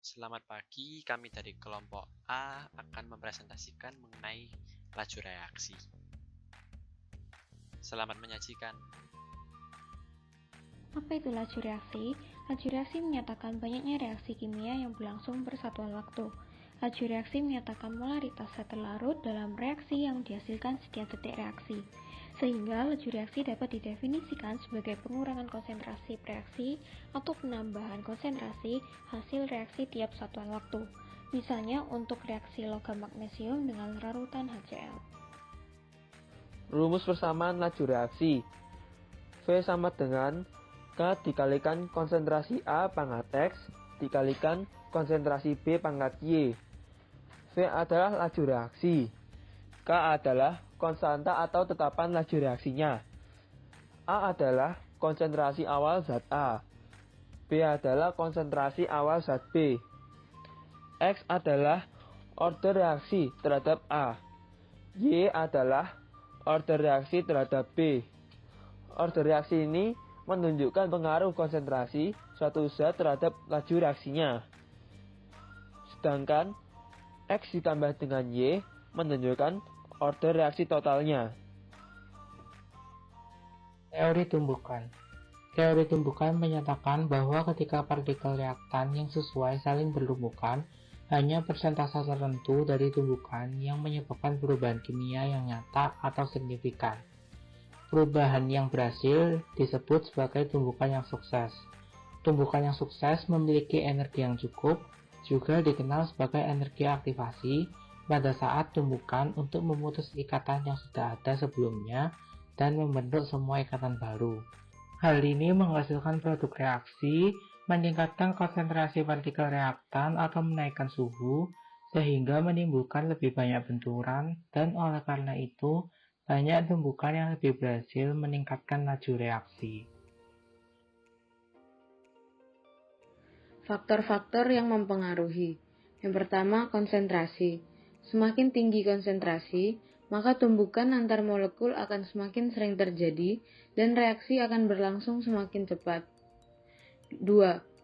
Selamat pagi, kami dari kelompok A akan mempresentasikan mengenai laju reaksi. Selamat menyajikan. Apa itu laju reaksi? Laju reaksi menyatakan banyaknya reaksi kimia yang berlangsung bersatuan waktu. Laju reaksi menyatakan molaritas zat terlarut dalam reaksi yang dihasilkan setiap detik reaksi. Sehingga laju reaksi dapat didefinisikan sebagai pengurangan konsentrasi reaksi atau penambahan konsentrasi hasil reaksi tiap satuan waktu. Misalnya untuk reaksi logam magnesium dengan larutan HCl. Rumus persamaan laju reaksi V sama dengan K dikalikan konsentrasi A pangkat X dikalikan konsentrasi B pangkat Y. V adalah laju reaksi. K adalah konstanta atau tetapan laju reaksinya. A adalah konsentrasi awal zat A. B adalah konsentrasi awal zat B. X adalah order reaksi terhadap A. Y adalah order reaksi terhadap B. Order reaksi ini menunjukkan pengaruh konsentrasi suatu zat terhadap laju reaksinya. Sedangkan X ditambah dengan Y menunjukkan order reaksi totalnya. Teori tumbukan. Teori tumbukan menyatakan bahwa ketika partikel reaktan yang sesuai saling bertumbukan, hanya persentase tertentu dari tumbukan yang menyebabkan perubahan kimia yang nyata atau signifikan. Perubahan yang berhasil disebut sebagai tumbukan yang sukses. Tumbukan yang sukses memiliki energi yang cukup, juga dikenal sebagai energi aktivasi pada saat tumbukan untuk memutus ikatan yang sudah ada sebelumnya dan membentuk semua ikatan baru. Hal ini menghasilkan produk reaksi, meningkatkan konsentrasi partikel reaktan atau menaikkan suhu, sehingga menimbulkan lebih banyak benturan, dan oleh karena itu, banyak tumbukan yang lebih berhasil meningkatkan laju reaksi. Faktor-faktor yang mempengaruhi. Yang pertama, konsentrasi. Semakin tinggi konsentrasi, maka tumbukan antar molekul akan semakin sering terjadi dan reaksi akan berlangsung semakin cepat. 2.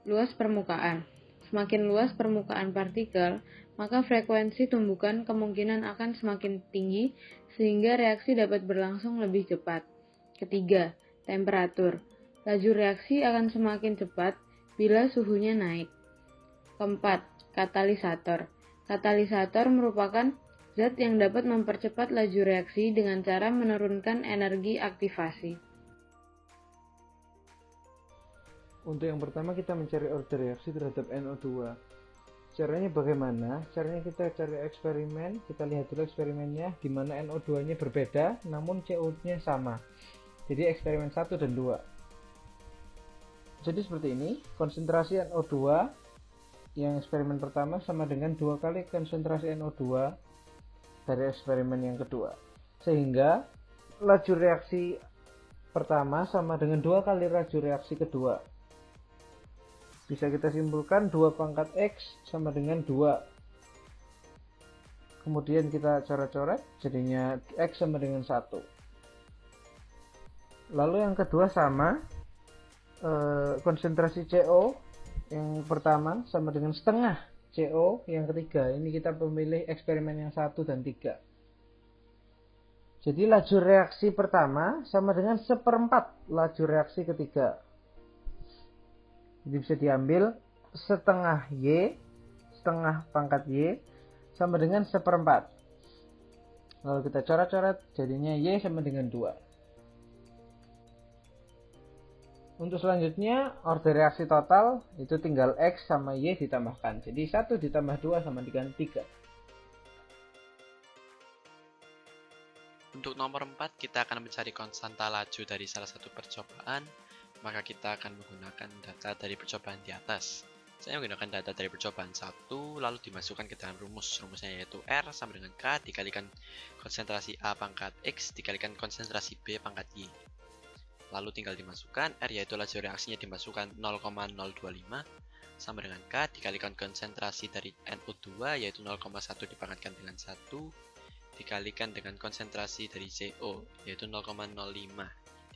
Luas permukaan. Semakin luas permukaan partikel, maka frekuensi tumbukan kemungkinan akan semakin tinggi sehingga reaksi dapat berlangsung lebih cepat. Ketiga, temperatur. Laju reaksi akan semakin cepat bila suhunya naik. Keempat, katalisator. Katalisator merupakan zat yang dapat mempercepat laju reaksi dengan cara menurunkan energi aktivasi. Untuk yang pertama kita mencari order reaksi terhadap NO2. Caranya bagaimana? Caranya kita cari eksperimen, kita lihat dulu eksperimennya di mana NO2-nya berbeda namun CO-nya sama. Jadi eksperimen 1 dan 2. Jadi seperti ini, konsentrasi NO2 yang eksperimen pertama sama dengan 2 kali konsentrasi NO2 dari eksperimen yang kedua. Sehingga laju reaksi pertama sama dengan 2 kali laju reaksi kedua. Bisa kita simpulkan 2 pangkat X sama dengan 2. Kemudian kita coret-coret, jadinya X sama dengan 1. Lalu yang kedua sama, konsentrasi CO yang pertama sama dengan setengah CO yang ketiga. Ini kita memilih eksperimen yang 1 dan 3. Jadi laju reaksi pertama sama dengan seperempat laju reaksi ketiga. Jadi bisa diambil setengah Y, setengah pangkat Y, sama dengan seperempat. Lalu kita coret-coret, jadinya Y sama dengan 2. Untuk selanjutnya, order reaksi total, itu tinggal X sama Y ditambahkan. Jadi 1 ditambah 2 sama dengan 3. Untuk nomor 4, kita akan mencari konstanta laju dari salah satu percobaan. Maka kita akan menggunakan data dari percobaan di atas. Saya menggunakan data dari percobaan 1, lalu dimasukkan ke dalam rumus. Rumusnya yaitu R sama dengan K dikalikan konsentrasi A pangkat X dikalikan konsentrasi B pangkat Y. Lalu tinggal dimasukkan, R yaitu laju reaksinya dimasukkan 0,025 sama dengan K dikalikan konsentrasi dari NO2 yaitu 0,1 dipangkatkan dengan 1 dikalikan dengan konsentrasi dari CO yaitu 0,05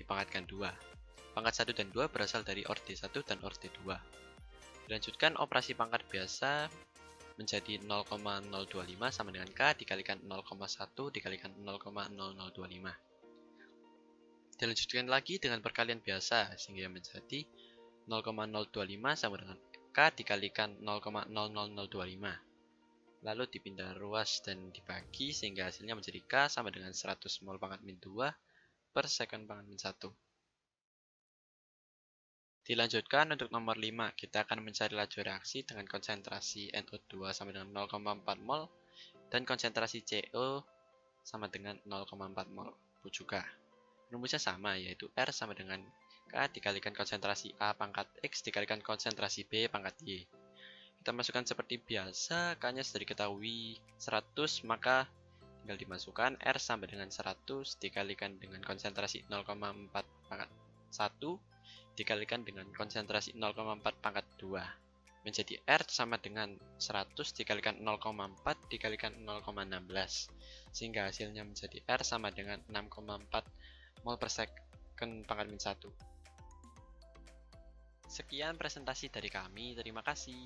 dipangkatkan 2. Pangkat 1 dan 2 berasal dari orde 1 dan orde 2. Dilanjutkan operasi pangkat biasa menjadi 0,025 sama dengan K dikalikan 0,1 dikalikan 0,0025. Dilanjutkan lagi dengan perkalian biasa sehingga menjadi 0,025 sama dengan K dikalikan 0,00025. Lalu dipindah ruas dan dibagi sehingga hasilnya menjadi K sama dengan 100 mol pangkat min 2 per sekon pangkat min 1. Dilanjutkan untuk nomor 5, kita akan mencari laju reaksi dengan konsentrasi NO2 sama dengan 0,4 mol dan konsentrasi CO sama dengan 0,4 mol juga. Rumusnya sama, yaitu R sama dengan K dikalikan konsentrasi A pangkat X dikalikan konsentrasi B pangkat Y. Kita masukkan seperti biasa, K-nya sudah diketahui 100, maka tinggal dimasukkan R sama dengan 100 dikalikan dengan konsentrasi 0,4 pangkat 1 dikalikan dengan konsentrasi 0,4 pangkat 2 menjadi R sama dengan 100 dikalikan 0,4 dikalikan 0,16 sehingga hasilnya menjadi R sama dengan 6,4 mol per sekon pangkat min 1. Sekian presentasi dari kami, terima kasih.